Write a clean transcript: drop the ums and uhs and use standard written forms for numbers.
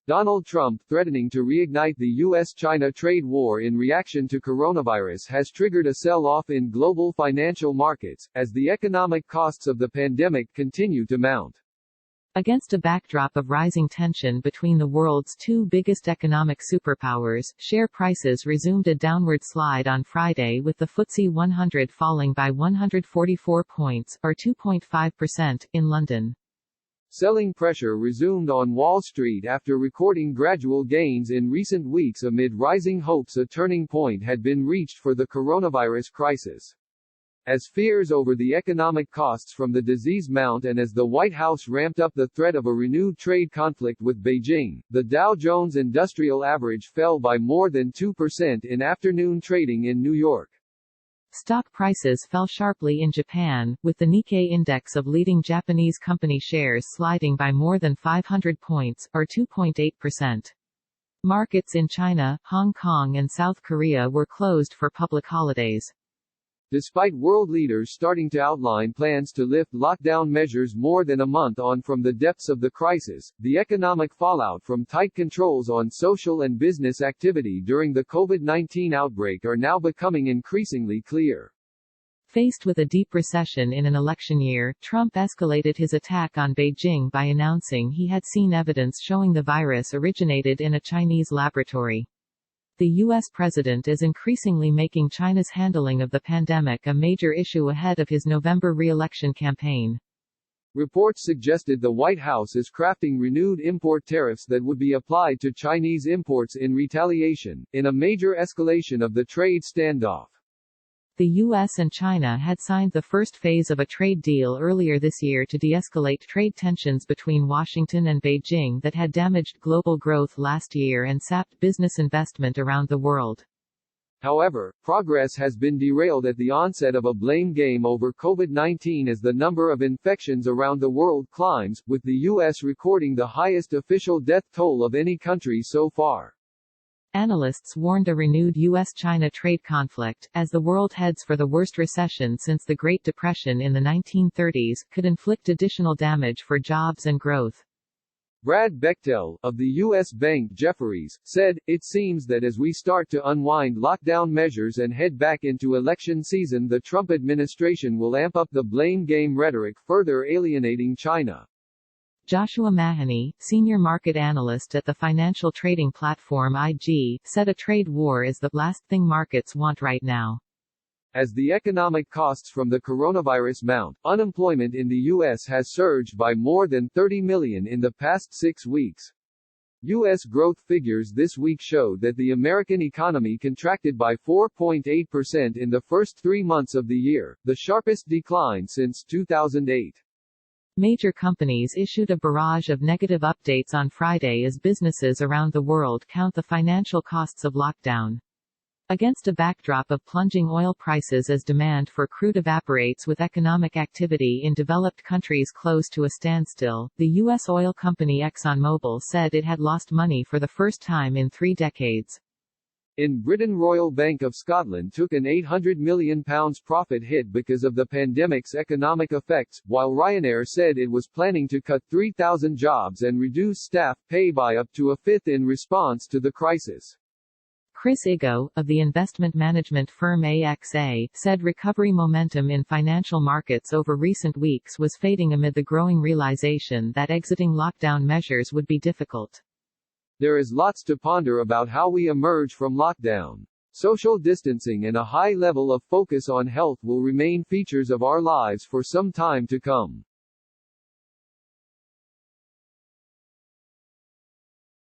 Donald Trump threatening to reignite the U.S.-China trade war in reaction to coronavirus has triggered a sell-off in global financial markets, as the economic costs of the pandemic continue to mount. Against a backdrop of rising tension between the world's two biggest economic superpowers, share prices resumed a downward slide on Friday with the FTSE 100 falling by 144 points, or 2.5%, in London. Selling pressure resumed on Wall Street after recording gradual gains in recent weeks amid rising hopes a turning point had been reached for the coronavirus crisis. As fears over the economic costs from the disease mount and as the White House ramped up the threat of a renewed trade conflict with Beijing, the Dow Jones Industrial Average fell by more than 2% in afternoon trading in New York. Stock prices fell sharply in Japan, with the Nikkei index of leading Japanese company shares sliding by more than 500 points, or 2.8%. Markets in China, Hong Kong and South Korea were closed for public holidays. Despite world leaders starting to outline plans to lift lockdown measures more than a month on from the depths of the crisis, the economic fallout from tight controls on social and business activity during the COVID-19 outbreak are now becoming increasingly clear. Faced with a deep recession in an election year, Trump escalated his attack on Beijing by announcing he had seen evidence showing the virus originated in a Chinese laboratory. The U.S. president is increasingly making China's handling of the pandemic a major issue ahead of his November re-election campaign. Reports suggested the White House is crafting renewed import tariffs that would be applied to Chinese imports in retaliation, in a major escalation of the trade standoff. The U.S. and China had signed the first phase of a trade deal earlier this year to de-escalate trade tensions between Washington and Beijing that had damaged global growth last year and sapped business investment around the world. However, progress has been derailed at the onset of a blame game over COVID-19 as the number of infections around the world climbs, with the U.S. recording the highest official death toll of any country so far. Analysts warned a renewed U.S.-China trade conflict, as the world heads for the worst recession since the Great Depression in the 1930s, could inflict additional damage for jobs and growth. Brad Bechtel, of the U.S. bank Jefferies, said, "It seems that as we start to unwind lockdown measures and head back into election season, the Trump administration will amp up the blame game rhetoric, further alienating China." Joshua Mahoney, senior market analyst at the financial trading platform IG, said a trade war is the last thing markets want right now. As the economic costs from the coronavirus mount, unemployment in the U.S. has surged by more than 30 million in the past 6 weeks. U.S. growth figures this week showed that the American economy contracted by 4.8% in the first 3 months of the year, the sharpest decline since 2008. Major companies issued a barrage of negative updates on Friday as businesses around the world count the financial costs of lockdown. Against a backdrop of plunging oil prices as demand for crude evaporates with economic activity in developed countries close to a standstill, the U.S. oil company ExxonMobil said it had lost money for the first time in 3 decades. In Britain, Royal Bank of Scotland took an £800 million profit hit because of the pandemic's economic effects, while Ryanair said it was planning to cut 3,000 jobs and reduce staff pay by up to a fifth in response to the crisis. Chris Igo, of the investment management firm AXA, said recovery momentum in financial markets over recent weeks was fading amid the growing realization that exiting lockdown measures would be difficult. There is lots to ponder about how we emerge from lockdown. Social distancing and a high level of focus on health will remain features of our lives for some time to come.